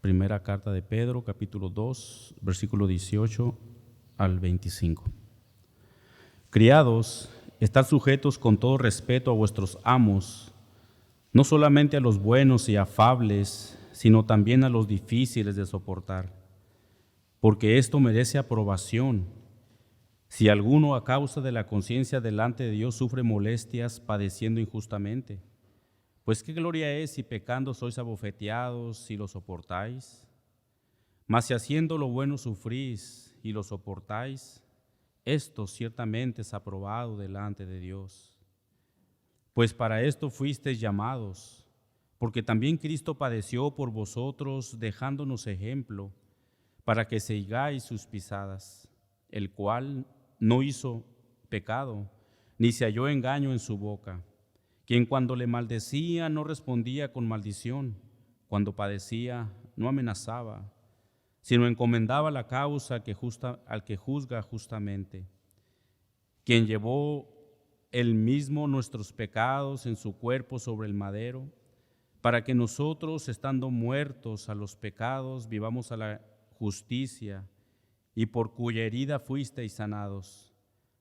Primera carta de Pedro, capítulo 2, versículo 18 al 25. Criados, estad sujetos con todo respeto a vuestros amos, no solamente a los buenos y afables, sino también a los difíciles de soportar, porque esto merece aprobación. Si alguno a causa de la conciencia delante de Dios sufre molestias padeciendo injustamente, pues qué gloria es si pecando sois abofeteados y lo soportáis. Mas si haciendo lo bueno sufrís y lo soportáis, esto ciertamente es aprobado delante de Dios. Pues para esto fuisteis llamados, porque también Cristo padeció por vosotros, dejándonos ejemplo, para que sigáis sus pisadas, el cual no hizo pecado, ni se halló engaño en su boca, quien cuando le maldecía no respondía con maldición, cuando padecía no amenazaba, sino encomendaba la causa al que juzga justamente, quien llevó él mismo nuestros pecados en su cuerpo sobre el madero, para que nosotros, estando muertos a los pecados, vivamos a la justicia, y por cuya herida fuisteis sanados,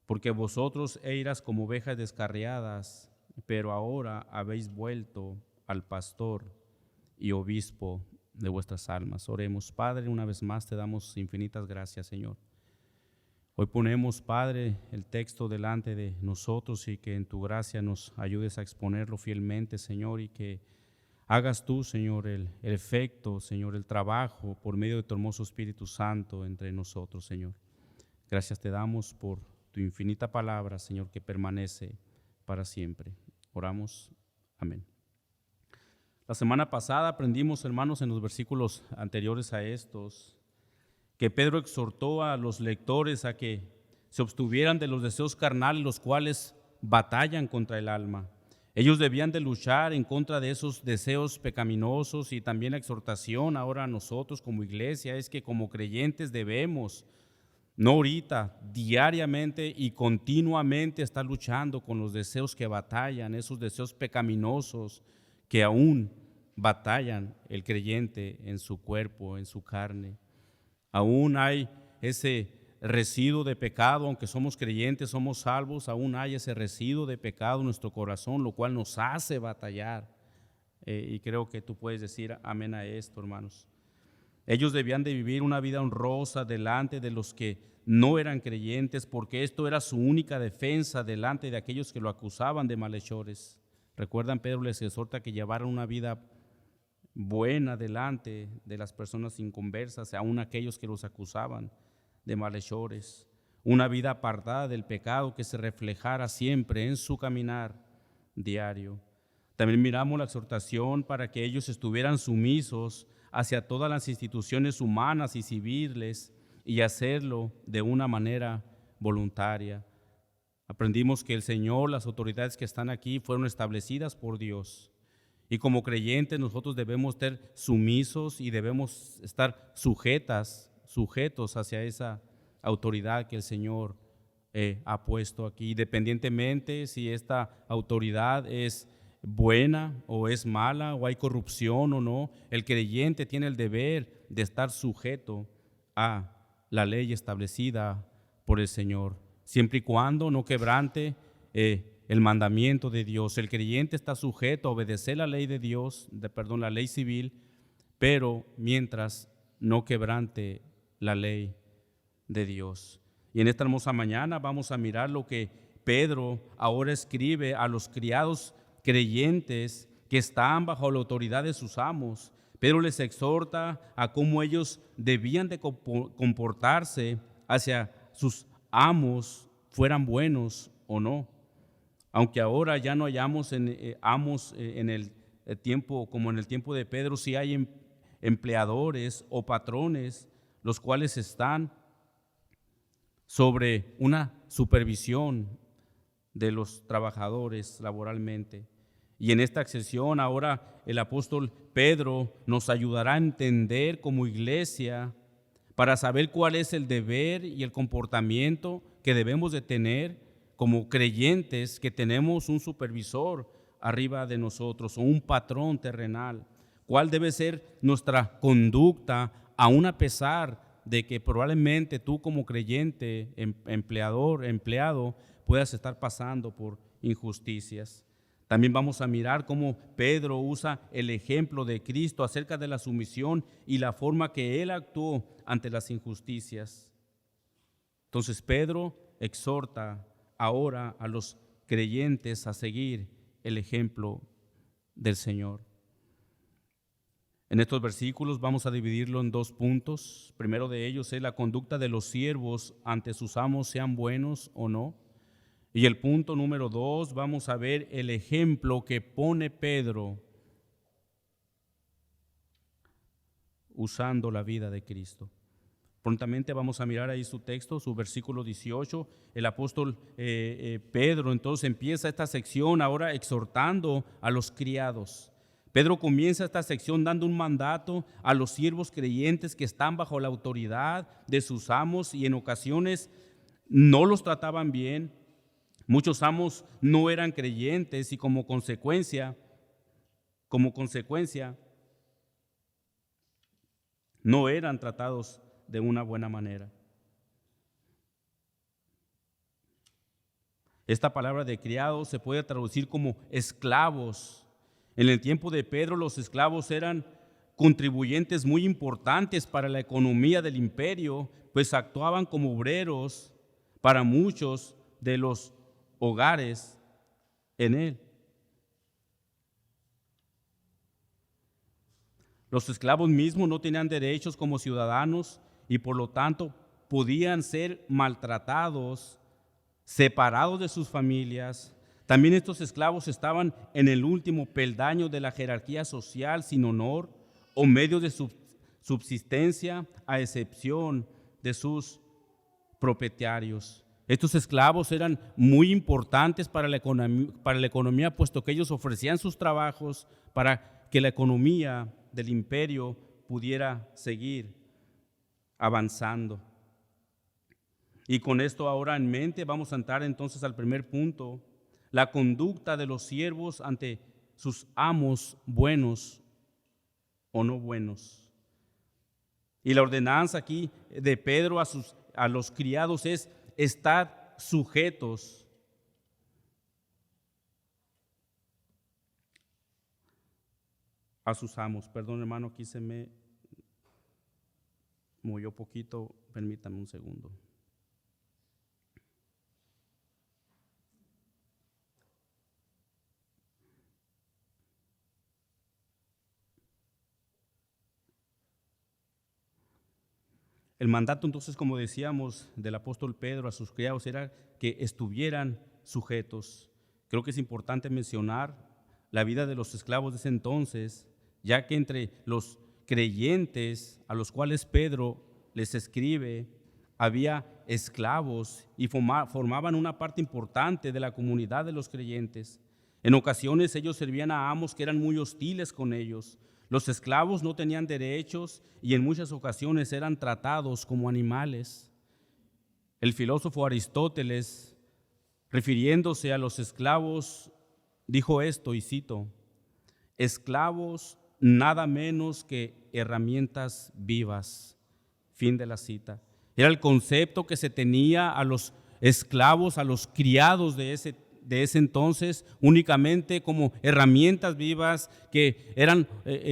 porque vosotros eras como ovejas descarriadas, pero ahora habéis vuelto al pastor y obispo de vuestras almas. Oremos. Padre, una vez más te damos infinitas gracias, Señor. Hoy ponemos, Padre, el texto delante de nosotros y que en tu gracia nos ayudes a exponerlo fielmente, Señor, y que hagas tú, Señor, el efecto, Señor, el trabajo por medio de tu hermoso Espíritu Santo entre nosotros, Señor. Gracias te damos por tu infinita palabra, Señor, que permanece para siempre. Oramos. Amén. La semana pasada aprendimos, hermanos, en los versículos anteriores a estos, que Pedro exhortó a los lectores a que se abstuvieran de los deseos carnales, los cuales batallan contra el alma. Ellos debían de luchar en contra de esos deseos pecaminosos, y también la exhortación ahora a nosotros como iglesia es que como creyentes debemos, no ahorita, diariamente y continuamente estar luchando con los deseos que batallan, esos deseos pecaminosos que aún batallan el creyente en su cuerpo, en su carne. Aún hay ese residuo de pecado, aunque somos creyentes, somos salvos, aún hay ese residuo de pecado en nuestro corazón, lo cual nos hace batallar. Y creo que tú puedes decir amén a esto, hermanos. Ellos debían de vivir una vida honrosa delante de los que no eran creyentes, porque esto era su única defensa delante de aquellos que lo acusaban de malhechores. Recuerdan, Pedro les exhorta que llevaran una vida buena delante de las personas inconversas, aún aquellos que los acusaban de malhechores. Una vida apartada del pecado que se reflejara siempre en su caminar diario. También miramos la exhortación para que ellos estuvieran sumisos hacia todas las instituciones humanas y civiles y hacerlo de una manera voluntaria. Aprendimos que el Señor, las autoridades que están aquí fueron establecidas por Dios, y como creyentes nosotros debemos ser sumisos y debemos estar sujetos hacia esa autoridad que el Señor ha puesto aquí, independientemente si esta autoridad es buena o es mala, o hay corrupción o no. El creyente tiene el deber de estar sujeto a la ley establecida por el Señor, siempre y cuando no quebrante el mandamiento de Dios. El creyente está sujeto a obedecer la ley de Dios, la ley civil, pero mientras no quebrante la ley de Dios. Y en esta hermosa mañana vamos a mirar lo que Pedro ahora escribe a los criados creyentes que están bajo la autoridad de sus amos. Pedro les exhorta a cómo ellos debían de comportarse hacia sus amos, fueran buenos o no. Aunque ahora ya no hayamos amos en el tiempo, como en el tiempo de Pedro, sí hay empleadores o patrones, los cuales están sobre una supervisión de los trabajadores laboralmente. Y en esta sesión ahora el apóstol Pedro nos ayudará a entender como iglesia, para saber cuál es el deber y el comportamiento que debemos de tener como creyentes, que tenemos un supervisor arriba de nosotros o un patrón terrenal. cuál debe ser nuestra conducta, aun a pesar de que probablemente tú como creyente, empleado, puedas estar pasando por injusticias. También vamos a mirar cómo Pedro usa el ejemplo de Cristo acerca de la sumisión y la forma que él actuó ante las injusticias. Entonces Pedro exhorta ahora a los creyentes a seguir el ejemplo del Señor. En estos versículos vamos a dividirlo en 2 puntos. Primero de ellos es la conducta de los siervos ante sus amos, sean buenos o no. Y el punto número 2, vamos a ver el ejemplo que pone Pedro usando la vida de Cristo. Prontamente vamos a mirar ahí su texto, su versículo 18. El apóstol Pedro entonces empieza esta sección ahora exhortando a los criados. Pedro comienza esta sección dando un mandato a los siervos creyentes que están bajo la autoridad de sus amos y en ocasiones no los trataban bien. Muchos amos no eran creyentes y como consecuencia, no eran tratados de una buena manera. Esta palabra de criados se puede traducir como esclavos. En el tiempo de Pedro, los esclavos eran contribuyentes muy importantes para la economía del imperio, pues actuaban como obreros para muchos de los hogares en él. Los esclavos mismos no tenían derechos como ciudadanos y por lo tanto podían ser maltratados, separados de sus familias. También estos esclavos estaban en el último peldaño de la jerarquía social, sin honor o medios de subsistencia, a excepción de sus propietarios. Estos esclavos eran muy importantes para la economía, puesto que ellos ofrecían sus trabajos para que la economía del imperio pudiera seguir avanzando. Y con esto ahora en mente vamos a entrar entonces al primer punto, la conducta de los siervos ante sus amos, buenos o no buenos. Y la ordenanza aquí de Pedro a los criados es: estad sujetos a sus amos. Perdón, hermano, aquí se me movió poquito, permítame un segundo. El mandato entonces, como decíamos, del apóstol Pedro a sus criados era que estuvieran sujetos. Creo que es importante mencionar la vida de los esclavos de ese entonces, ya que entre los creyentes a los cuales Pedro les escribe, había esclavos y formaban una parte importante de la comunidad de los creyentes. En ocasiones ellos servían a amos que eran muy hostiles con ellos. Los esclavos no tenían derechos y en muchas ocasiones eran tratados como animales. El filósofo Aristóteles, refiriéndose a los esclavos, dijo esto, y cito: esclavos nada menos que herramientas vivas. Fin de la cita. Era el concepto que se tenía a los esclavos, a los criados de ese entonces, únicamente como herramientas vivas que eran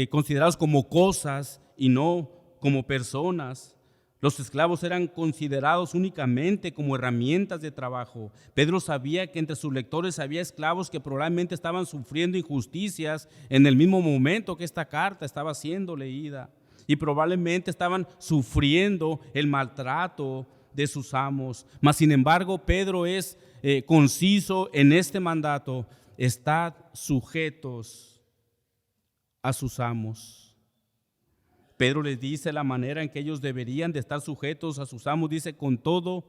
considerados como cosas y no como personas. Los esclavos eran considerados únicamente como herramientas de trabajo. Pedro sabía que entre sus lectores había esclavos que probablemente estaban sufriendo injusticias en el mismo momento que esta carta estaba siendo leída y probablemente estaban sufriendo el maltrato de sus amos. Mas sin embargo, Pedro es conciso en este mandato: estad sujetos a sus amos. Pedro les dice la manera en que ellos deberían de estar sujetos a sus amos. Dice: con todo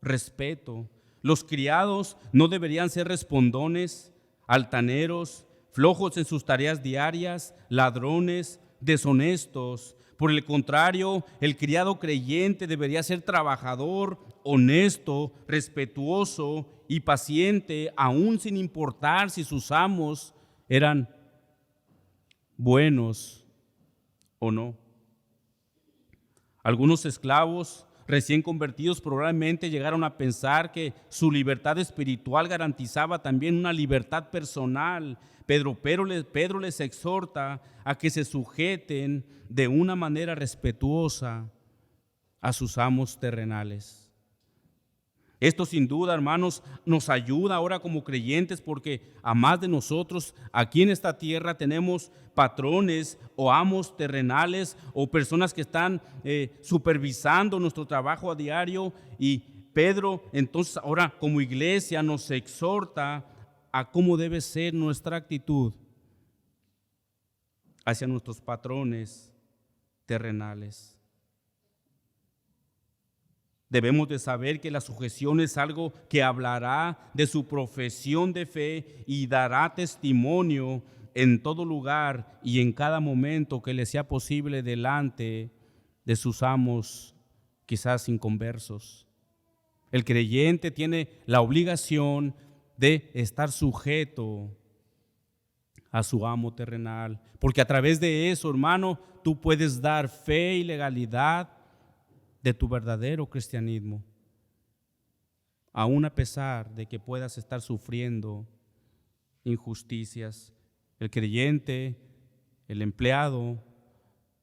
respeto. Los criados no deberían ser respondones, altaneros, flojos en sus tareas diarias, ladrones, deshonestos. Por el contrario, el criado creyente debería ser trabajador, honesto, respetuoso y paciente, aún sin importar si sus amos eran buenos ¿o no? Algunos esclavos recién convertidos probablemente llegaron a pensar que su libertad espiritual garantizaba también una libertad personal. Pedro les exhorta a que se sujeten de una manera respetuosa a sus amos terrenales. Esto sin duda, hermanos, nos ayuda ahora como creyentes porque a más de nosotros aquí en esta tierra tenemos patrones o amos terrenales o personas que están supervisando nuestro trabajo a diario, y Pedro entonces ahora como iglesia nos exhorta a cómo debe ser nuestra actitud hacia nuestros patrones terrenales. Debemos de saber que la sujeción es algo que hablará de su profesión de fe y dará testimonio en todo lugar y en cada momento que le sea posible delante de sus amos, quizás inconversos. El creyente tiene la obligación de estar sujeto a su amo terrenal, porque a través de eso, hermano, tú puedes dar fe y legalidad de tu verdadero cristianismo, aún a pesar de que puedas estar sufriendo injusticias. El creyente, el empleado,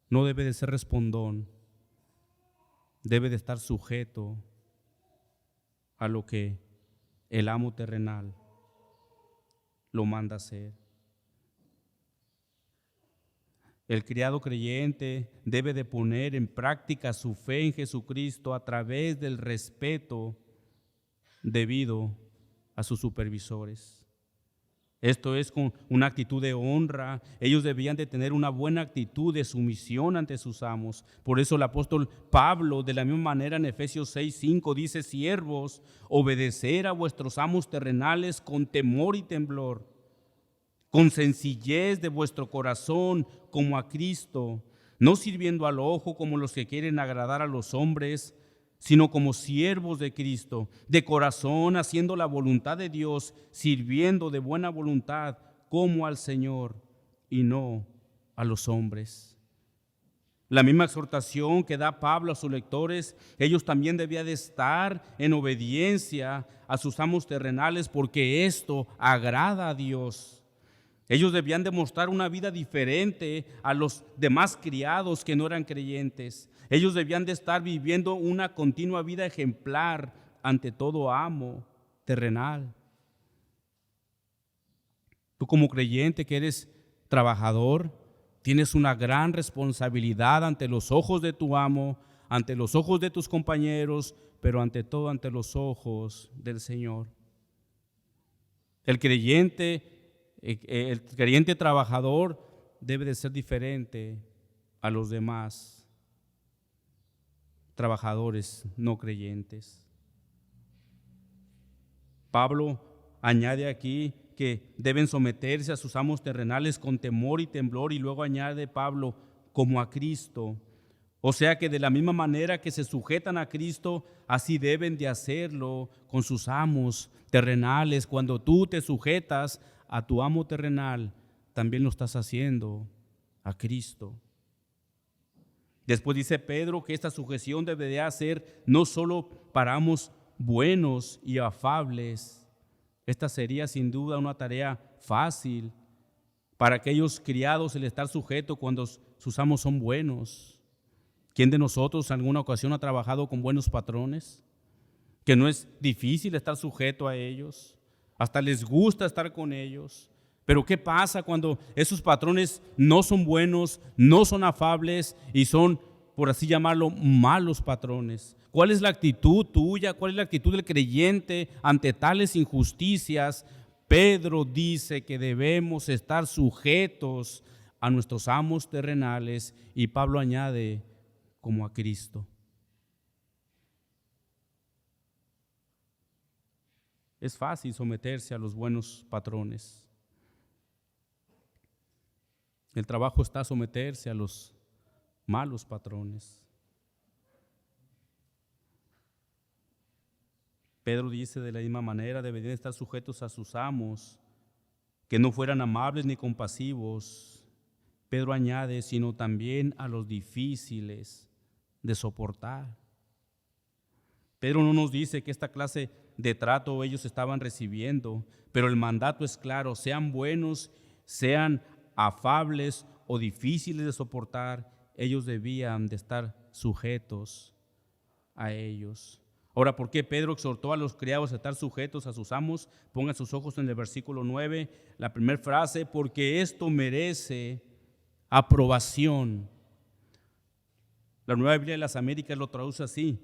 no debe de ser respondón, debe de estar sujeto a lo que el amo terrenal lo manda hacer. El criado creyente debe de poner en práctica su fe en Jesucristo a través del respeto debido a sus supervisores. Esto es con una actitud de honra. Ellos debían de tener una buena actitud de sumisión ante sus amos. Por eso el apóstol Pablo, de la misma manera en Efesios 6:5 dice: siervos, obedecer a vuestros amos terrenales con temor y temblor, con sencillez de vuestro corazón como a Cristo, no sirviendo al ojo como los que quieren agradar a los hombres, sino como siervos de Cristo, de corazón haciendo la voluntad de Dios, sirviendo de buena voluntad como al Señor y no a los hombres. La misma exhortación que da Pablo a sus lectores, ellos también debían de estar en obediencia a sus amos terrenales porque esto agrada a Dios. Ellos debían demostrar una vida diferente a los demás criados que no eran creyentes. Ellos debían de estar viviendo una continua vida ejemplar ante todo amo terrenal. Tú como creyente que eres trabajador, tienes una gran responsabilidad ante los ojos de tu amo, ante los ojos de tus compañeros, pero ante todo ante los ojos del Señor. El creyente trabajador debe de ser diferente a los demás trabajadores no creyentes. Pablo añade aquí que deben someterse a sus amos terrenales con temor y temblor, y luego añade Pablo como a Cristo. O sea que de la misma manera que se sujetan a Cristo, así deben de hacerlo con sus amos terrenales. Cuando tú te sujetas a tu amo terrenal, también lo estás haciendo a Cristo. Después dice Pedro que esta sujeción debería ser no solo para amos buenos y afables. Esta sería sin duda una tarea fácil para aquellos criados el estar sujeto cuando sus amos son buenos. ¿Quién de nosotros en alguna ocasión ha trabajado con buenos patrones? Que no es difícil estar sujeto a ellos, hasta les gusta estar con ellos. Pero ¿qué pasa cuando esos patrones no son buenos, no son afables y son, por así llamarlo, malos patrones? ¿Cuál es la actitud tuya? ¿Cuál es la actitud del creyente ante tales injusticias? Pedro dice que debemos estar sujetos a nuestros amos terrenales, y Pablo añade como a Cristo. Es fácil someterse a los buenos patrones. El trabajo está someterse a los malos patrones. Pedro dice de la misma manera, deberían estar sujetos a sus amos, que no fueran amables ni compasivos, Pedro añade, sino también a los difíciles de soportar. Pedro no nos dice que esta clase de trato ellos estaban recibiendo, pero el mandato es claro: sean buenos, sean afables o difíciles de soportar, ellos debían de estar sujetos a ellos. Ahora, ¿por qué Pedro exhortó a los criados a estar sujetos a sus amos? Pongan sus ojos en el versículo 9, la primera frase: porque esto merece aprobación. La Nueva Biblia de las Américas lo traduce así: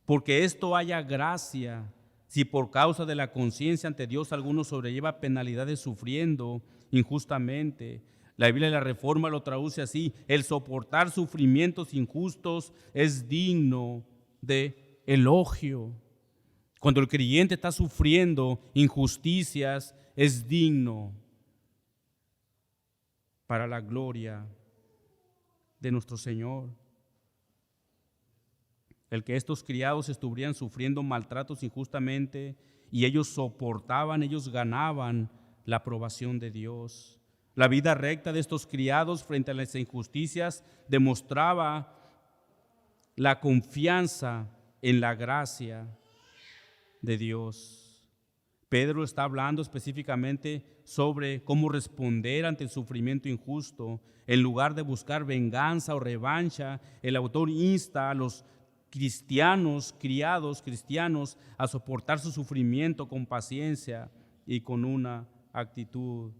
porque esto haya gracia, si por causa de la conciencia ante Dios alguno sobrelleva penalidades sufriendo injustamente. La Biblia de la Reforma lo traduce así: el soportar sufrimientos injustos es digno de elogio. Cuando el creyente está sufriendo injusticias, es digno para la gloria de nuestro Señor. El que estos criados estuvieran sufriendo maltratos injustamente y ellos soportaban, ellos ganaban la aprobación de Dios. La vida recta de estos criados frente a las injusticias demostraba la confianza en la gracia de Dios. Pedro está hablando específicamente sobre cómo responder ante el sufrimiento injusto. En lugar de buscar venganza o revancha, el autor insta a los criados cristianos, a soportar su sufrimiento con paciencia y con una actitud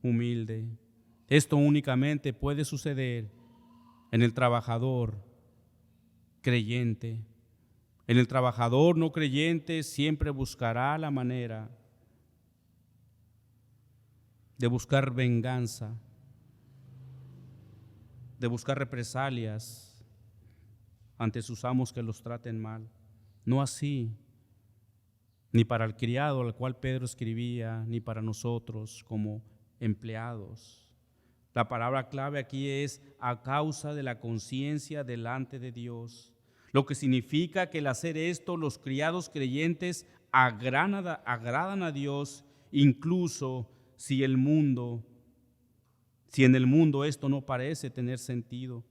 humilde. Esto únicamente puede suceder en el trabajador creyente. En el trabajador no creyente siempre buscará la manera de buscar venganza, de buscar represalias ante sus amos que los traten mal. No así, ni para el criado al cual Pedro escribía, ni para nosotros como empleados. La palabra clave aquí es a causa de la conciencia delante de Dios, lo que significa que al hacer esto los criados creyentes agradan a Dios, incluso si en el mundo esto no parece tener sentido.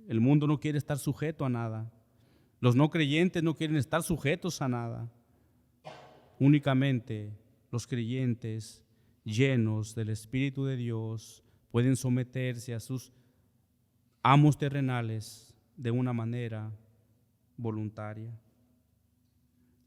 El mundo no quiere estar sujeto a nada. Los no creyentes no quieren estar sujetos a nada. Únicamente los creyentes llenos del Espíritu de Dios pueden someterse a sus amos terrenales de una manera voluntaria.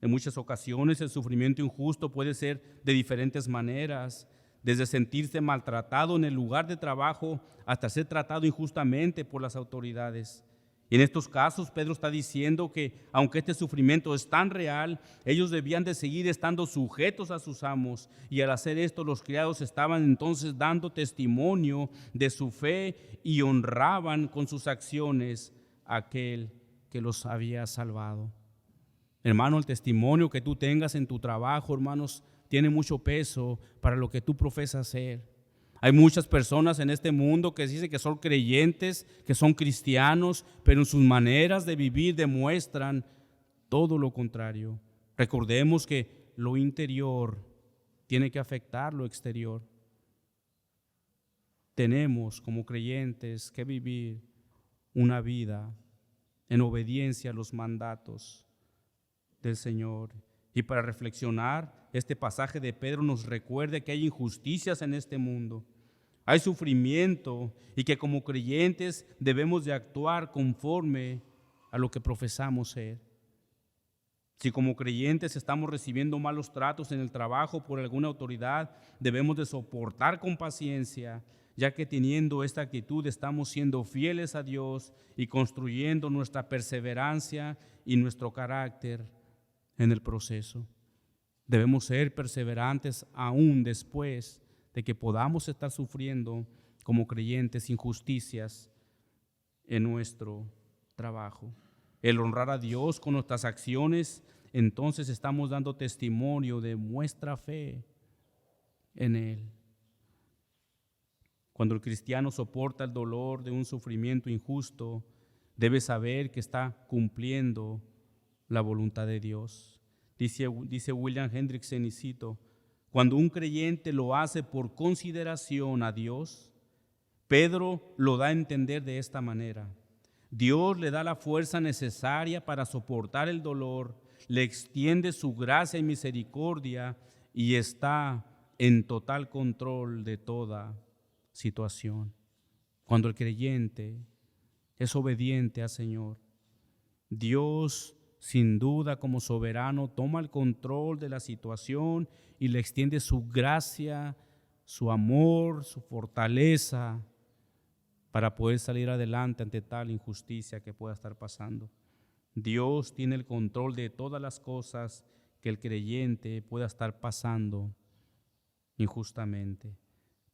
En muchas ocasiones el sufrimiento injusto puede ser de diferentes maneras, desde sentirse maltratado en el lugar de trabajo hasta ser tratado injustamente por las autoridades. Y en estos casos Pedro está diciendo que aunque este sufrimiento es tan real, ellos debían de seguir estando sujetos a sus amos, y al hacer esto los criados estaban entonces dando testimonio de su fe y honraban con sus acciones a aquel que los había salvado. Hermano, el testimonio que tú tengas en tu trabajo, hermanos, tiene mucho peso para lo que tú profesas ser. Hay muchas personas en este mundo que dicen que son creyentes, que son cristianos, pero en sus maneras de vivir demuestran todo lo contrario. Recordemos que lo interior tiene que afectar lo exterior. Tenemos como creyentes que vivir una vida en obediencia a los mandatos del Señor. Y para reflexionar, este pasaje de Pedro nos recuerda que hay injusticias en este mundo, hay sufrimiento, y que como creyentes debemos de actuar conforme a lo que profesamos ser. Si como creyentes estamos recibiendo malos tratos en el trabajo por alguna autoridad, debemos de soportar con paciencia, ya que teniendo esta actitud estamos siendo fieles a Dios y construyendo nuestra perseverancia y nuestro carácter en el proceso. Debemos ser perseverantes aún después de que podamos estar sufriendo como creyentes injusticias en nuestro trabajo. El honrar a Dios con nuestras acciones, entonces estamos dando testimonio de nuestra fe en Él. Cuando el cristiano soporta el dolor de un sufrimiento injusto, debe saber que está cumpliendo la voluntad de Dios. Dice William Hendriksen, y cito: cuando un creyente lo hace por consideración a Dios, Pedro lo da a entender de esta manera. Dios le da la fuerza necesaria para soportar el dolor, le extiende su gracia y misericordia y está en total control de toda situación. Cuando el creyente es obediente al Señor, Dios, sin duda, como soberano, toma el control de la situación y le extiende su gracia, su amor, su fortaleza para poder salir adelante ante tal injusticia que pueda estar pasando. Dios tiene el control de todas las cosas que el creyente pueda estar pasando injustamente.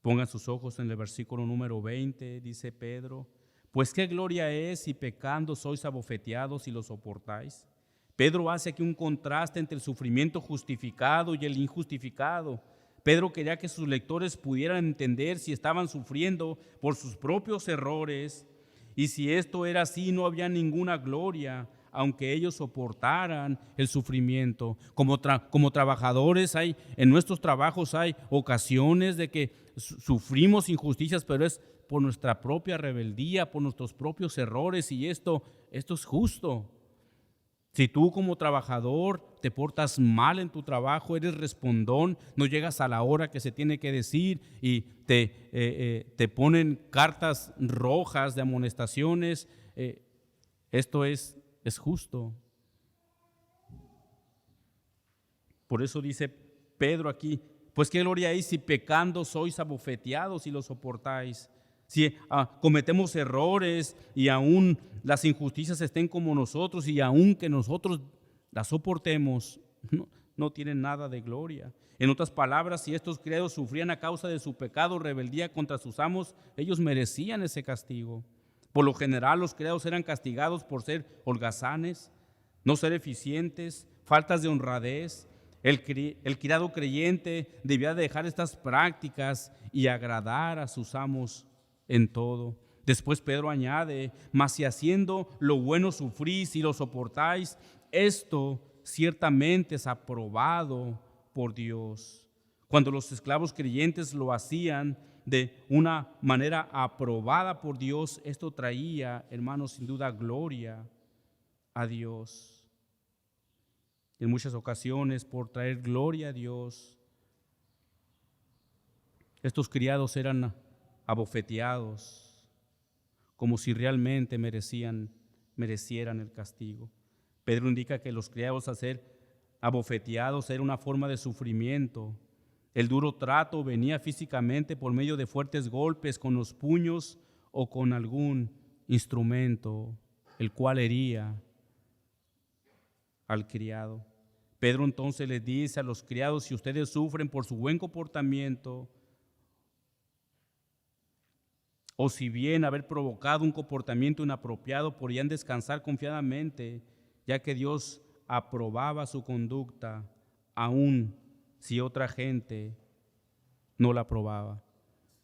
Pongan sus ojos en el versículo número 20, dice Pedro: pues qué gloria es si pecando sois abofeteados y lo soportáis. Pedro hace aquí un contraste entre el sufrimiento justificado y el injustificado. Pedro quería que sus lectores pudieran entender si estaban sufriendo por sus propios errores, y si esto era así, no había ninguna gloria, aunque ellos soportaran el sufrimiento. Como trabajadores, en nuestros trabajos hay ocasiones de que sufrimos injusticias, pero es por nuestra propia rebeldía, por nuestros propios errores, y esto es justo. Si tú como trabajador te portas mal en tu trabajo, eres respondón, no llegas a la hora que se tiene que decir y te ponen cartas rojas de amonestaciones, esto es justo. Por eso dice Pedro aquí: pues qué gloria hay si pecando sois abofeteados y lo soportáis. Si cometemos errores y aún las injusticias estén como nosotros y aún que nosotros las soportemos, no tienen nada de gloria. En otras palabras, si estos criados sufrían a causa de su pecado, rebeldía contra sus amos, ellos merecían ese castigo. Por lo general, los criados eran castigados por ser holgazanes, no ser eficientes, faltas de honradez. El criado creyente debía dejar estas prácticas y agradar a sus amos en todo. Después Pedro añade: mas si haciendo lo bueno sufrís y lo soportáis, esto ciertamente es aprobado por Dios. Cuando los esclavos creyentes lo hacían de una manera aprobada por Dios, esto traía, hermanos, sin duda gloria a Dios. En muchas ocasiones, por traer gloria a Dios, estos criados eran abofeteados como si realmente merecieran el castigo. Pedro indica que los criados, al ser abofeteados, era una forma de sufrimiento. El duro trato venía físicamente por medio de fuertes golpes con los puños o con algún instrumento, el cual hería al criado. Pedro entonces les dice a los criados: si ustedes sufren por su buen comportamiento, o si bien haber provocado un comportamiento inapropiado, podrían descansar confiadamente, ya que Dios aprobaba su conducta, aun si otra gente no la aprobaba.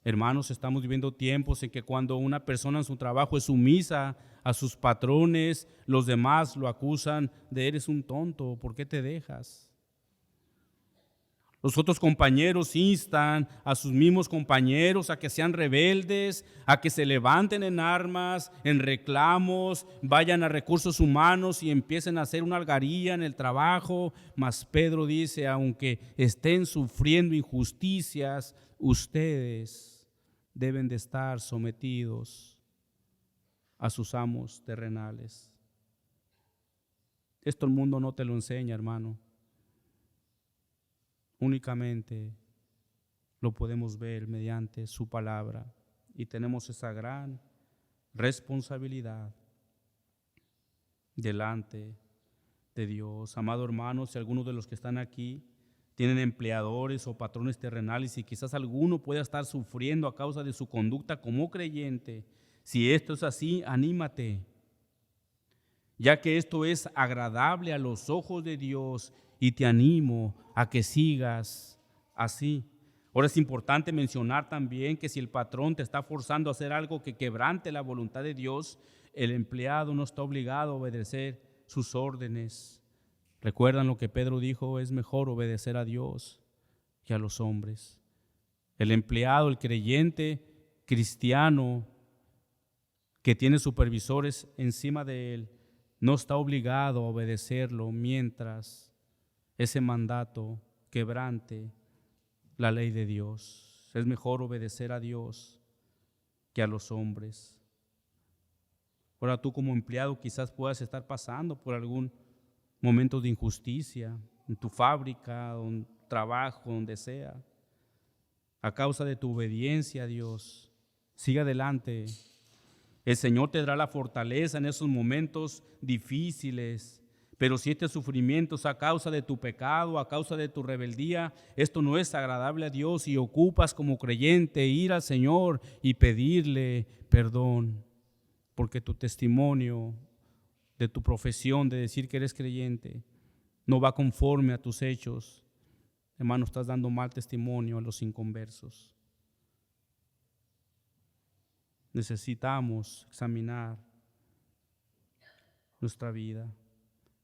Hermanos, estamos viviendo tiempos en que cuando una persona en su trabajo es sumisa a sus patrones, los demás lo acusan de: eres un tonto, ¿por qué te dejas? Los otros compañeros instan a sus mismos compañeros a que sean rebeldes, a que se levanten en armas, en reclamos, vayan a recursos humanos y empiecen a hacer una algarabía en el trabajo. Mas Pedro dice: aunque estén sufriendo injusticias, ustedes deben de estar sometidos a sus amos terrenales. Esto el mundo no te lo enseña, hermano. Únicamente lo podemos ver mediante su palabra, y tenemos esa gran responsabilidad delante de Dios. Amado hermano, si algunos de los que están aquí tienen empleadores o patrones terrenales y quizás alguno pueda estar sufriendo a causa de su conducta como creyente, si esto es así, anímate, ya que esto es agradable a los ojos de Dios, y te animo a que sigas así. Ahora es importante mencionar también que si el patrón te está forzando a hacer algo que quebrante la voluntad de Dios, el empleado no está obligado a obedecer sus órdenes. ¿Recuerdan lo que Pedro dijo? Es mejor obedecer a Dios que a los hombres. El empleado, el creyente, cristiano que tiene supervisores encima de él no está obligado a obedecerlo mientras ese mandato quebrante la ley de Dios. Es mejor obedecer a Dios que a los hombres. Ahora tú como empleado quizás puedas estar pasando por algún momento de injusticia en tu fábrica, en trabajo, donde sea. A causa de tu obediencia a Dios, sigue adelante. El Señor te dará la fortaleza en esos momentos difíciles. Pero si este sufrimiento es a causa de tu pecado, a causa de tu rebeldía, esto no es agradable a Dios y ocupas como creyente ir al Señor y pedirle perdón. Porque tu testimonio de tu profesión, de decir que eres creyente, no va conforme a tus hechos. Hermano, estás dando mal testimonio a los inconversos. Necesitamos examinar nuestra vida.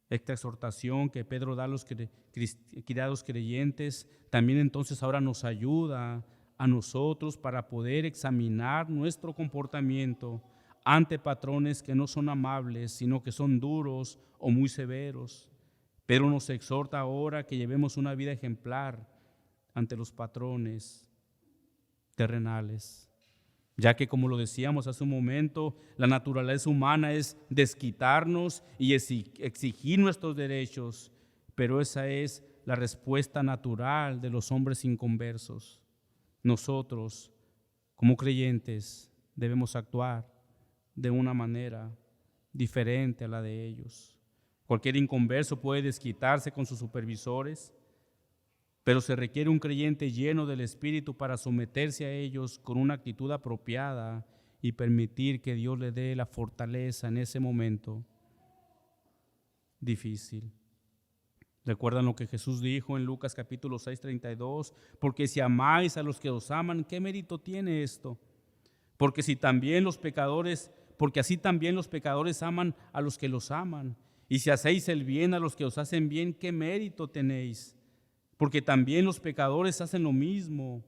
Esta exhortación que Pedro da a los criados creyentes también entonces ahora nos ayuda a nosotros para poder examinar nuestro comportamiento ante patrones que no son amables, sino que son duros o muy severos. Pedro nos exhorta ahora que llevemos una vida ejemplar ante los patrones terrenales, ya que, como lo decíamos hace un momento, la naturaleza humana es desquitarnos y exigir nuestros derechos, pero esa es la respuesta natural de los hombres inconversos. Nosotros, como creyentes, debemos actuar de una manera diferente a la de ellos. Cualquier inconverso puede desquitarse con sus supervisores, pero se requiere un creyente lleno del Espíritu para someterse a ellos con una actitud apropiada y permitir que Dios le dé la fortaleza en ese momento difícil. ¿Recuerdan lo que Jesús dijo en Lucas capítulo 6:32? Porque si amáis a los que os aman, ¿qué mérito tiene esto? Porque así también los pecadores aman a los que los aman. Y si hacéis el bien a los que os hacen bien, ¿qué mérito tenéis? Porque también los pecadores hacen lo mismo.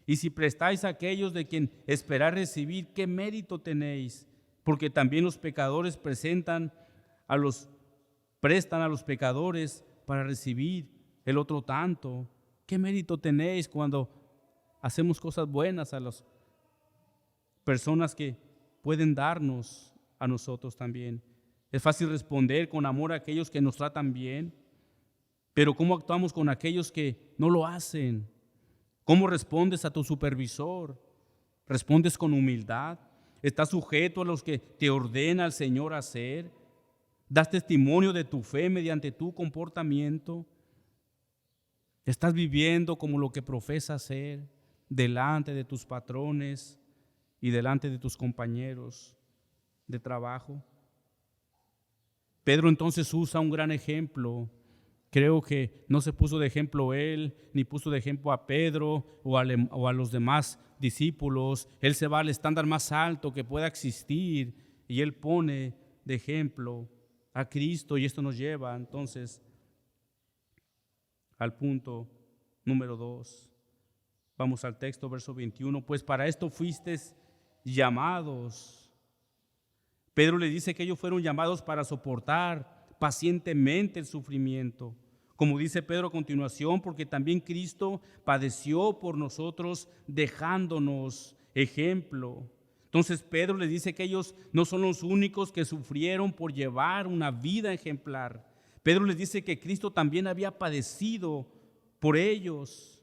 Y si prestáis a aquellos de quien esperáis recibir, ¿qué mérito tenéis? Porque también los pecadores prestan a los pecadores para recibir el otro tanto. ¿Qué mérito tenéis cuando hacemos cosas buenas a las personas que pueden darnos a nosotros también? Es fácil responder con amor a aquellos que nos tratan bien, pero ¿cómo actuamos con aquellos que no lo hacen? ¿Cómo respondes a tu supervisor? ¿Respondes con humildad? ¿Estás sujeto a los que te ordena el Señor hacer? ¿Das testimonio de tu fe mediante tu comportamiento? ¿Estás viviendo como lo que profesas ser delante de tus patrones y delante de tus compañeros de trabajo? Pedro entonces usa un gran ejemplo. Creo que no se puso de ejemplo él, ni puso de ejemplo a Pedro o a los demás discípulos. Él se va al estándar más alto que pueda existir y él pone de ejemplo a Cristo, y esto nos lleva entonces al punto número 2. Vamos al texto, verso 21. Pues para esto fuisteis llamados. Pedro le dice que ellos fueron llamados para soportar pacientemente el sufrimiento. Como dice Pedro a continuación, porque también Cristo padeció por nosotros dejándonos ejemplo. Entonces Pedro les dice que ellos no son los únicos que sufrieron por llevar una vida ejemplar. Pedro les dice que Cristo también había padecido por ellos.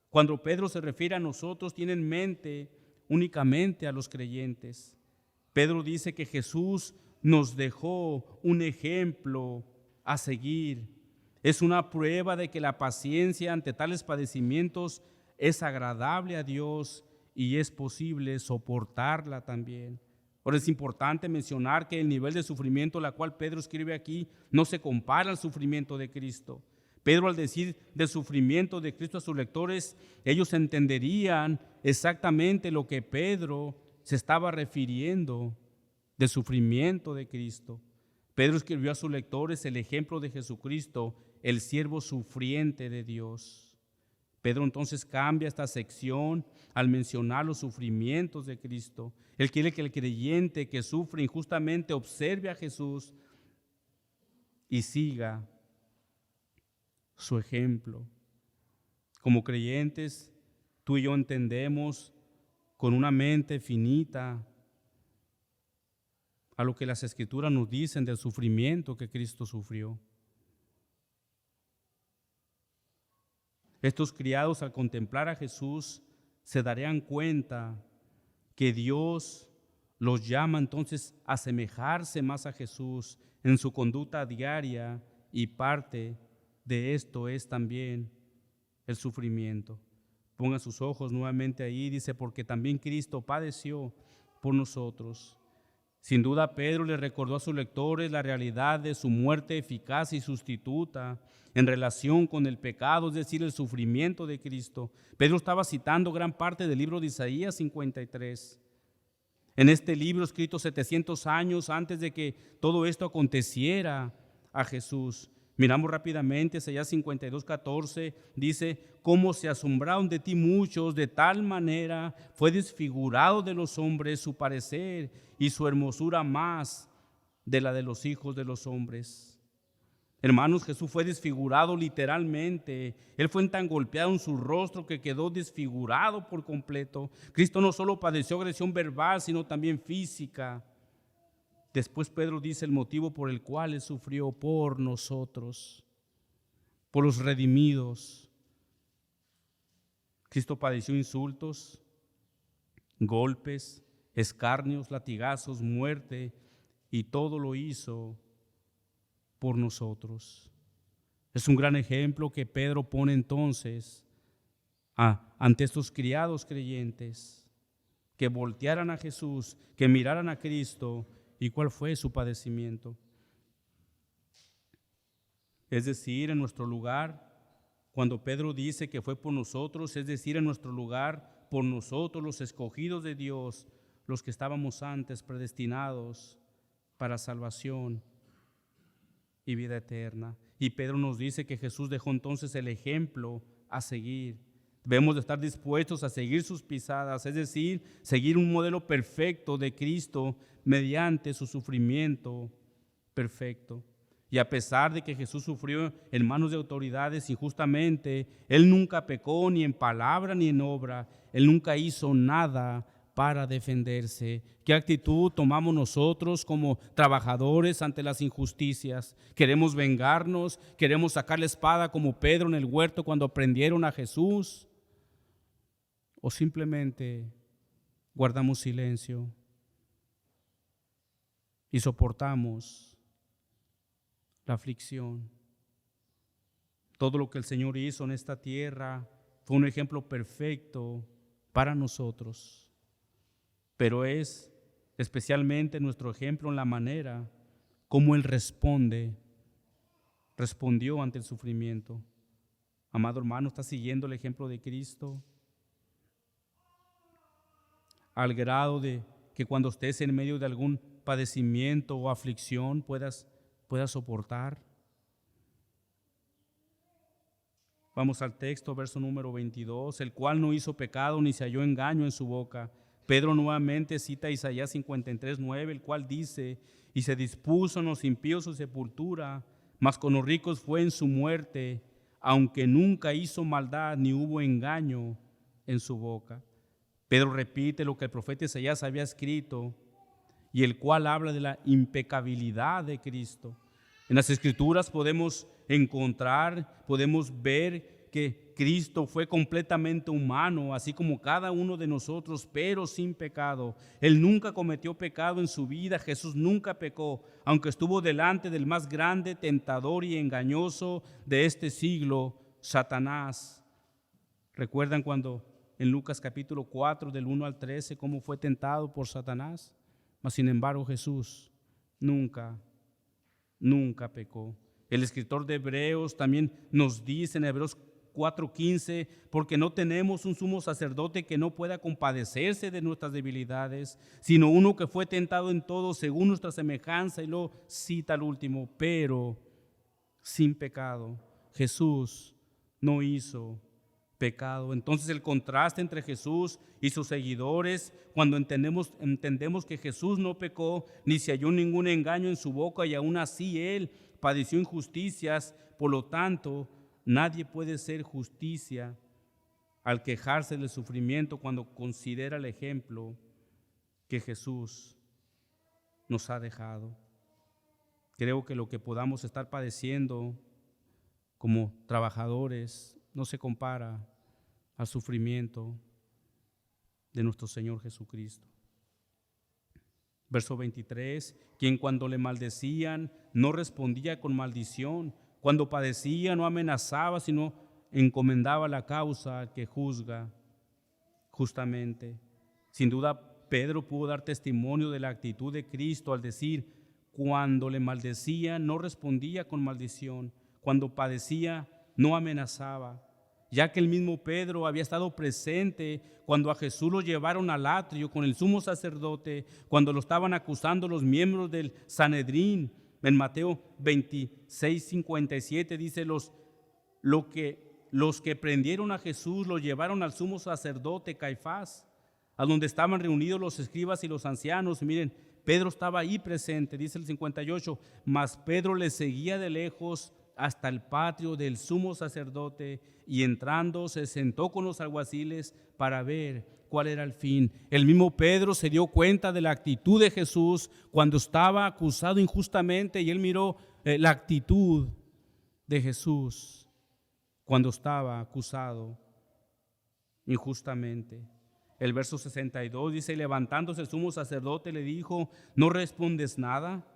Cuando Pedro se refiere a nosotros, tiene en mente únicamente a los creyentes. Pedro dice que Jesús nos dejó un ejemplo a seguir. Es una prueba de que la paciencia ante tales padecimientos es agradable a Dios y es posible soportarla también. Ahora es importante mencionar que el nivel de sufrimiento al cual Pedro escribe aquí no se compara al sufrimiento de Cristo. Pedro, al decir del sufrimiento de Cristo a sus lectores, ellos entenderían exactamente lo que Pedro se estaba refiriendo del sufrimiento de Cristo. Pedro escribió a sus lectores el ejemplo de Jesucristo, el siervo sufriente de Dios. Pedro entonces cambia esta sección al mencionar los sufrimientos de Cristo. Él quiere que el creyente que sufre injustamente observe a Jesús y siga su ejemplo. Como creyentes, tú y yo entendemos con una mente finita a lo que las Escrituras nos dicen del sufrimiento que Cristo sufrió. Estos criados, al contemplar a Jesús, se darían cuenta que Dios los llama entonces a asemejarse más a Jesús en su conducta diaria, y parte de esto es también el sufrimiento. Ponga sus ojos nuevamente ahí, dice, porque también Cristo padeció por nosotros. Sin duda, Pedro le recordó a sus lectores la realidad de su muerte eficaz y sustituta en relación con el pecado, es decir, el sufrimiento de Cristo. Pedro estaba citando gran parte del libro de Isaías 53. En este libro, escrito 700 años antes de que todo esto aconteciera a Jesús, miramos rápidamente Isaías 52:14, dice: cómo se asombraron de ti muchos, de tal manera fue desfigurado de los hombres su parecer y su hermosura más de la de los hijos de los hombres. Hermanos, Jesús fue desfigurado literalmente. Él fue tan golpeado en su rostro que quedó desfigurado por completo. Cristo no solo padeció agresión verbal, sino también física. Después Pedro dice el motivo por el cual Él sufrió: por nosotros, por los redimidos. Cristo padeció insultos, golpes, escarnios, latigazos, muerte, y todo lo hizo por nosotros. Es un gran ejemplo que Pedro pone entonces ante estos criados creyentes, que voltearan a Jesús, que miraran a Cristo. ¿Y cuál fue su padecimiento? Es decir, en nuestro lugar, cuando Pedro dice que fue por nosotros, es decir, en nuestro lugar, por nosotros, los escogidos de Dios, los que estábamos antes predestinados para salvación y vida eterna. Y Pedro nos dice que Jesús dejó entonces el ejemplo a seguir. Debemos de estar dispuestos a seguir sus pisadas, es decir, seguir un modelo perfecto de Cristo mediante su sufrimiento perfecto. Y a pesar de que Jesús sufrió en manos de autoridades injustamente, Él nunca pecó ni en palabra ni en obra. Él nunca hizo nada para defenderse. ¿Qué actitud tomamos nosotros como trabajadores ante las injusticias? ¿Queremos vengarnos? ¿Queremos sacar la espada como Pedro en el huerto cuando prendieron a Jesús? ¿O simplemente guardamos silencio y soportamos la aflicción? Todo lo que el Señor hizo en esta tierra fue un ejemplo perfecto para nosotros. Pero es especialmente nuestro ejemplo en la manera como Él respondió ante el sufrimiento. Amado hermano, ¿estás siguiendo el ejemplo de Cristo? Al grado de que cuando estés en medio de algún padecimiento o aflicción puedas soportar. Vamos al texto, verso número 22, el cual no hizo pecado ni se halló engaño en su boca. Pedro nuevamente cita Isaías 53:9, el cual dice: y se dispuso en los impíos su sepultura, mas con los ricos fue en su muerte, aunque nunca hizo maldad ni hubo engaño en su boca. Pedro repite lo que el profeta Isaías había escrito, y el cual habla de la impecabilidad de Cristo. En las Escrituras podemos ver que Cristo fue completamente humano, así como cada uno de nosotros, pero sin pecado. Él nunca cometió pecado en su vida. Jesús nunca pecó, aunque estuvo delante del más grande tentador y engañoso de este siglo, Satanás. ¿Recuerdan cuando en Lucas capítulo 4, del 1 al 13, cómo fue tentado por Satanás? Mas sin embargo Jesús nunca pecó. El escritor de Hebreos también nos dice en Hebreos 4:15, porque no tenemos un sumo sacerdote que no pueda compadecerse de nuestras debilidades, sino uno que fue tentado en todo según nuestra semejanza, y lo cita al último, pero sin pecado. Jesús no hizo pecado. Entonces el contraste entre Jesús y sus seguidores, cuando entendemos que Jesús no pecó, ni se halló ningún engaño en su boca, y aún así Él padeció injusticias, por lo tanto, nadie puede ser justicia al quejarse del sufrimiento cuando considera el ejemplo que Jesús nos ha dejado. Creo que lo que podamos estar padeciendo como trabajadores no se compara al sufrimiento de nuestro Señor Jesucristo. Verso 23, quien cuando le maldecían no respondía con maldición, cuando padecía no amenazaba, sino encomendaba la causa al que juzga justamente. Sin duda, Pedro pudo dar testimonio de la actitud de Cristo al decir, cuando le maldecían no respondía con maldición, cuando padecía no amenazaba, ya que el mismo Pedro había estado presente cuando a Jesús lo llevaron al atrio con el sumo sacerdote, cuando lo estaban acusando los miembros del Sanedrín. En Mateo 26:57 dice, los que prendieron a Jesús lo llevaron al sumo sacerdote Caifás, a donde estaban reunidos los escribas y los ancianos. Miren, Pedro estaba ahí presente, dice el 58, mas Pedro le seguía de lejos hasta el patio del sumo sacerdote, y entrando se sentó con los alguaciles para ver cuál era el fin. El mismo Pedro se dio cuenta de la actitud de Jesús cuando estaba acusado injustamente, y él miró la actitud de Jesús cuando estaba acusado injustamente. El verso 62 dice, levantándose el sumo sacerdote le dijo, ¿no respondes nada?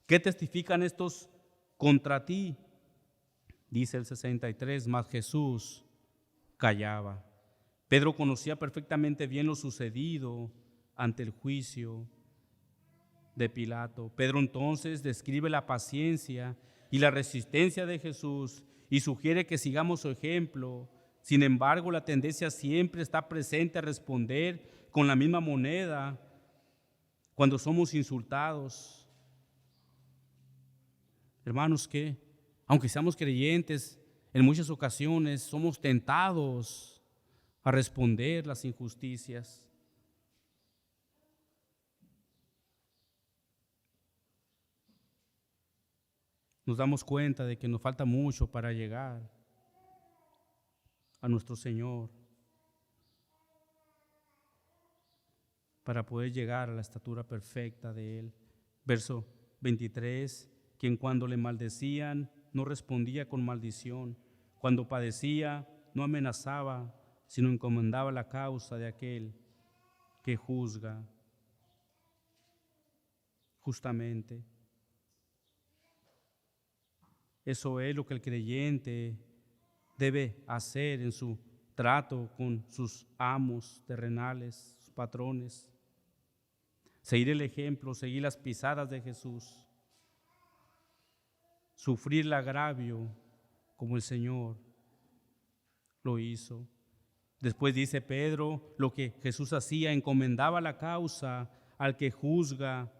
¿Qué testifican estos contra ti? Dice el 63, mas Jesús callaba. Pedro conocía perfectamente bien lo sucedido ante el juicio de Pilato. Pedro entonces describe la paciencia y la resistencia de Jesús y sugiere que sigamos su ejemplo. Sin embargo, la tendencia siempre está presente a responder con la misma moneda cuando somos insultados. Hermanos, que aunque seamos creyentes, en muchas ocasiones somos tentados a responder las injusticias. Nos damos cuenta de que nos falta mucho para llegar a nuestro Señor, para poder llegar a la estatura perfecta de Él. Verso 23, quien cuando le maldecían no respondía con maldición, cuando padecía no amenazaba, sino encomendaba la causa de aquel que juzga justamente. Eso es lo que el creyente debe hacer en su trato con sus amos terrenales, sus patrones. Seguir el ejemplo, seguir las pisadas de Jesús. Sufrir el agravio como el Señor lo hizo. Después dice Pedro, lo que Jesús hacía, encomendaba la causa al que juzga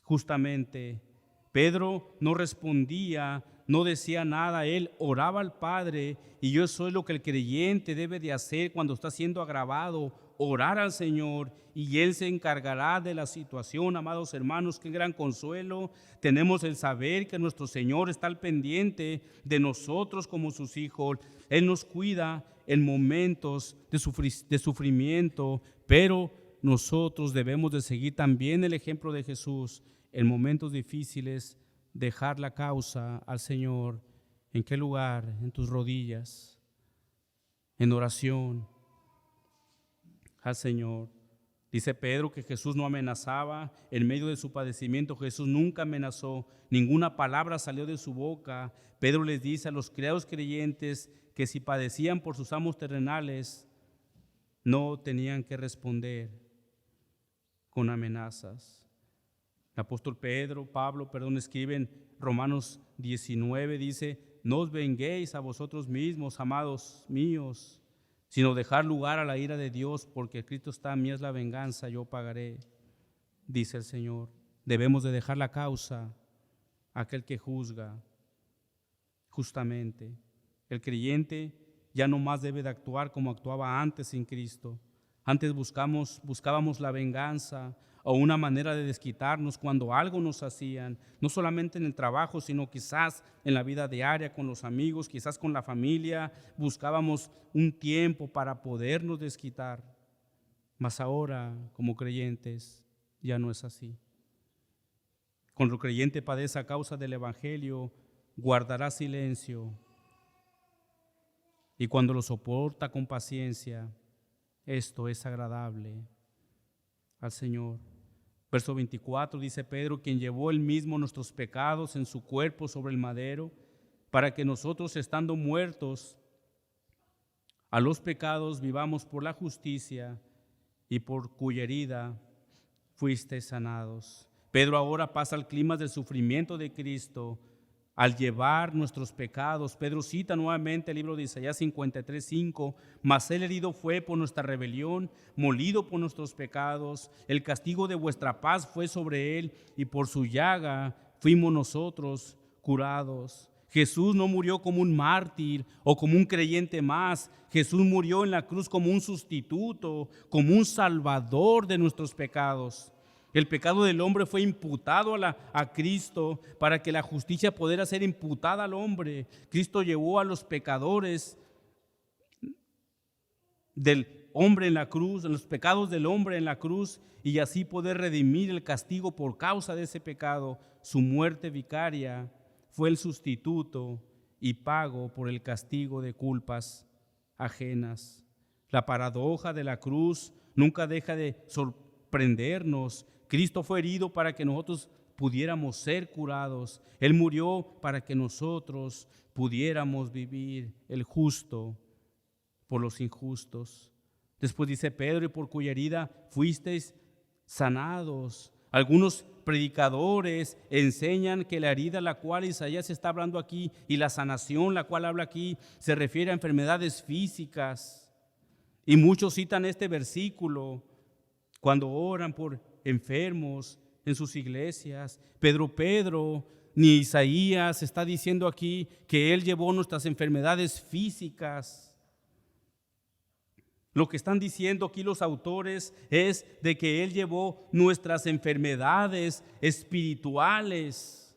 justamente. Pedro no respondía, no decía nada, él oraba al Padre, y eso es lo que el creyente debe de hacer cuando está siendo agravado, orar al Señor, y Él se encargará de la situación. Amados hermanos, qué gran consuelo tenemos el saber que nuestro Señor está al pendiente de nosotros como sus hijos. Él nos cuida en momentos de sufrimiento, pero nosotros debemos de seguir también el ejemplo de Jesús. En momentos difíciles, dejar la causa al Señor. ¿En qué lugar? En tus rodillas, en oración al Señor. Dice Pedro que Jesús no amenazaba. En medio de su padecimiento, Jesús nunca amenazó. Ninguna palabra salió de su boca. Pedro les dice a los criados creyentes que si padecían por sus amos terrenales, no tenían que responder con amenazas. El apóstol Pablo, escribe en Romanos 19, dice, no os venguéis a vosotros mismos, amados míos, sino dejar lugar a la ira de Dios, porque Cristo está, mía es la venganza, yo pagaré, dice el Señor. Debemos de dejar la causa a aquel que juzga justamente. El creyente ya no más debe de actuar como actuaba antes sin Cristo. Antes buscábamos la venganza o una manera de desquitarnos cuando algo nos hacían, no solamente en el trabajo, sino quizás en la vida diaria, con los amigos, quizás con la familia. Buscábamos un tiempo para podernos desquitar. Mas ahora, como creyentes, ya no es así. Cuando el creyente padece a causa del Evangelio, guardará silencio. Y cuando lo soporta con paciencia, esto es agradable al Señor. Verso 24 dice Pedro, quien llevó él mismo nuestros pecados en su cuerpo sobre el madero, para que nosotros, estando muertos a los pecados, vivamos por la justicia, y por cuya herida fuisteis sanados. Pedro ahora pasa al clima del sufrimiento de Cristo al llevar nuestros pecados. Pedro cita nuevamente el libro de Isaías 53:5, mas él herido fue por nuestra rebelión, molido por nuestros pecados, el castigo de vuestra paz fue sobre él, y por su llaga fuimos nosotros curados. Jesús no murió como un mártir o como un creyente más. Jesús murió en la cruz como un sustituto, como un salvador de nuestros pecados. El pecado del hombre fue imputado a Cristo para que la justicia pudiera ser imputada al hombre. Cristo llevó a los pecadores del hombre en la cruz, los pecados del hombre en la cruz, y así poder redimir el castigo por causa de ese pecado. Su muerte vicaria fue el sustituto y pago por el castigo de culpas ajenas. La paradoja de la cruz nunca deja de sorprendernos. Cristo fue herido para que nosotros pudiéramos ser curados. Él murió para que nosotros pudiéramos vivir, el justo por los injustos. Después dice Pedro, y por cuya herida fuisteis sanados. Algunos predicadores enseñan que la herida la cual Isaías está hablando aquí y la sanación la cual habla aquí se refiere a enfermedades físicas. Y muchos citan este versículo cuando oran por enfermos en sus iglesias. Pedro, ni Isaías está diciendo aquí que Él llevó nuestras enfermedades físicas. Lo que están diciendo aquí los autores es de que Él llevó nuestras enfermedades espirituales.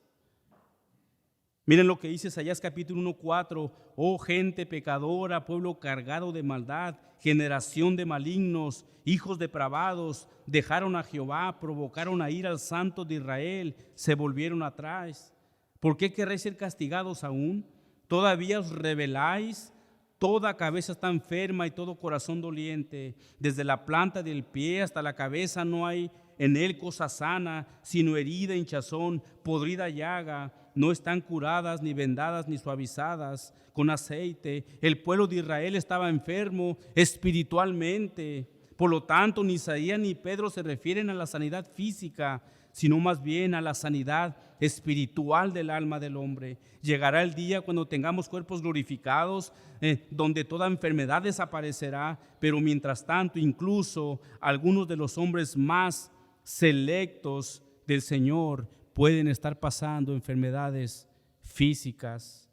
Miren lo que dice Isaías capítulo 1:4. Oh gente pecadora, pueblo cargado de maldad, generación de malignos, hijos depravados, dejaron a Jehová, provocaron a ir al Santo de Israel, se volvieron atrás. ¿Por qué queréis ser castigados aún? ¿Todavía os rebeláis? Toda cabeza está enferma y todo corazón doliente. Desde la planta del pie hasta la cabeza no hay en él cosa sana, sino herida, hinchazón, podrida llaga. No están curadas, ni vendadas, ni suavizadas con aceite. El pueblo de Israel estaba enfermo espiritualmente. Por lo tanto, ni Isaías ni Pedro se refieren a la sanidad física, sino más bien a la sanidad espiritual del alma del hombre. Llegará el día cuando tengamos cuerpos glorificados, donde toda enfermedad desaparecerá, pero mientras tanto, incluso algunos de los hombres más selectos del Señor pueden estar pasando enfermedades físicas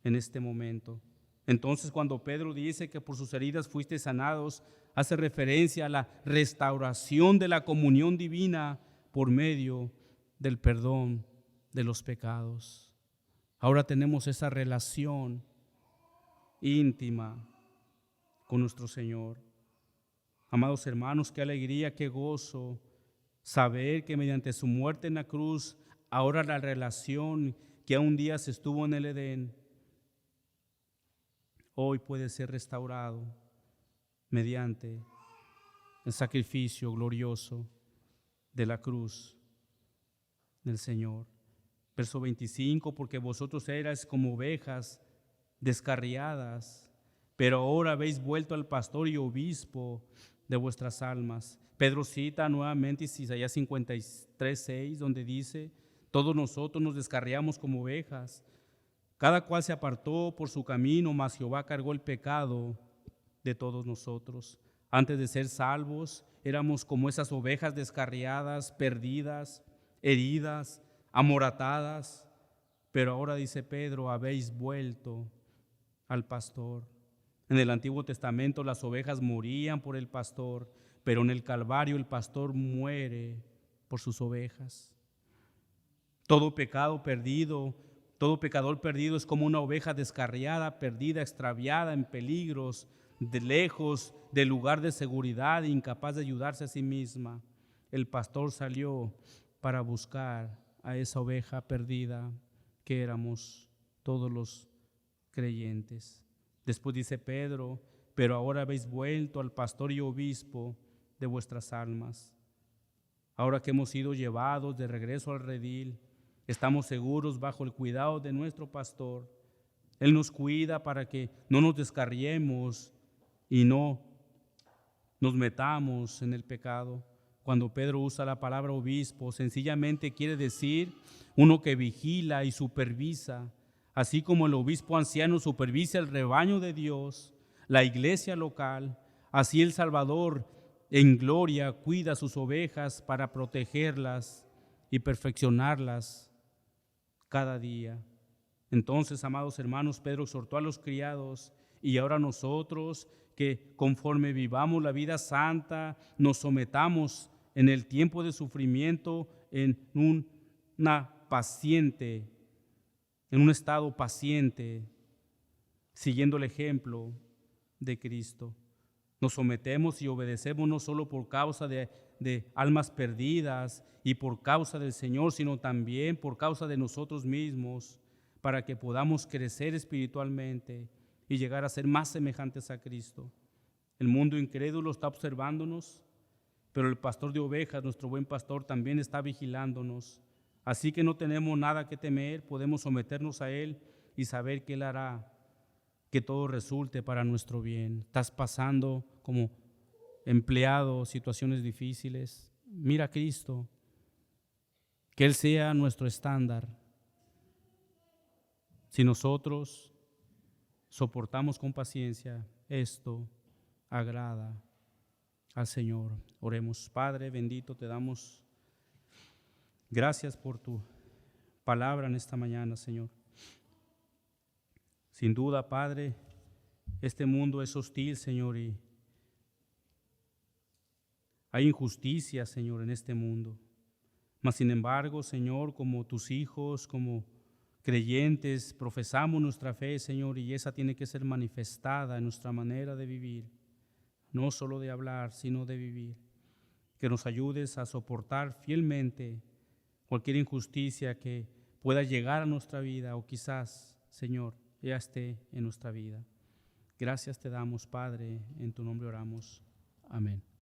en este momento. Entonces, cuando Pedro dice que por sus heridas fuiste sanados, hace referencia a la restauración de la comunión divina por medio del perdón de los pecados. Ahora tenemos esa relación íntima con nuestro Señor. Amados hermanos, qué alegría, qué gozo saber que mediante su muerte en la cruz, ahora la relación que un día se estuvo en el Edén, hoy puede ser restaurado mediante el sacrificio glorioso de la cruz del Señor. Verso 25, porque vosotros erais como ovejas descarriadas, pero ahora habéis vuelto al pastor y obispo de vuestras almas. Pedro cita nuevamente Isaías 53:6, donde dice, todos nosotros nos descarriamos como ovejas, cada cual se apartó por su camino, mas Jehová cargó el pecado de todos nosotros. Antes de ser salvos, éramos como esas ovejas descarriadas, perdidas, heridas, amoratadas, pero ahora dice Pedro, habéis vuelto al pastor. En el Antiguo Testamento las ovejas morían por el pastor, pero en el Calvario el pastor muere por sus ovejas. Todo pecador perdido es como una oveja descarriada, perdida, extraviada, en peligros, de lejos del lugar de seguridad, incapaz de ayudarse a sí misma. El pastor salió para buscar a esa oveja perdida que éramos todos los creyentes. Después dice Pedro: pero ahora habéis vuelto al pastor y obispo de vuestras almas. Ahora que hemos sido llevados de regreso al redil, estamos seguros bajo el cuidado de nuestro pastor. Él nos cuida para que no nos descarriemos y no nos metamos en el pecado. Cuando Pedro usa la palabra obispo, sencillamente quiere decir uno que vigila y supervisa. Así como el obispo anciano supervisa el rebaño de Dios, la iglesia local, así el Salvador en gloria cuida a sus ovejas para protegerlas y perfeccionarlas cada día. Entonces, amados hermanos, Pedro exhortó a los criados, y ahora nosotros, que conforme vivamos la vida santa, nos sometamos en el tiempo de sufrimiento en un estado paciente, siguiendo el ejemplo de Cristo. Nos sometemos y obedecemos no solo por causa de almas perdidas y por causa del Señor, sino también por causa de nosotros mismos, para que podamos crecer espiritualmente y llegar a ser más semejantes a Cristo. El mundo incrédulo está observándonos, pero el pastor de ovejas, nuestro buen pastor, también está vigilándonos. Así que no tenemos nada que temer, podemos someternos a Él y saber que Él hará que todo resulte para nuestro bien. Estás pasando como empleado situaciones difíciles. Mira a Cristo, que Él sea nuestro estándar. Si nosotros soportamos con paciencia, esto agrada al Señor. Oremos. Padre bendito, te damos gracias por tu palabra en esta mañana, Señor. Sin duda, Padre, este mundo es hostil, Señor, y hay injusticia, Señor, en este mundo. Mas, sin embargo, Señor, como tus hijos, como creyentes, profesamos nuestra fe, Señor, y esa tiene que ser manifestada en nuestra manera de vivir, no solo de hablar, sino de vivir. Que nos ayudes a soportar fielmente cualquier injusticia que pueda llegar a nuestra vida o quizás, Señor, ya esté en nuestra vida. Gracias te damos, Padre, en tu nombre oramos. Amén.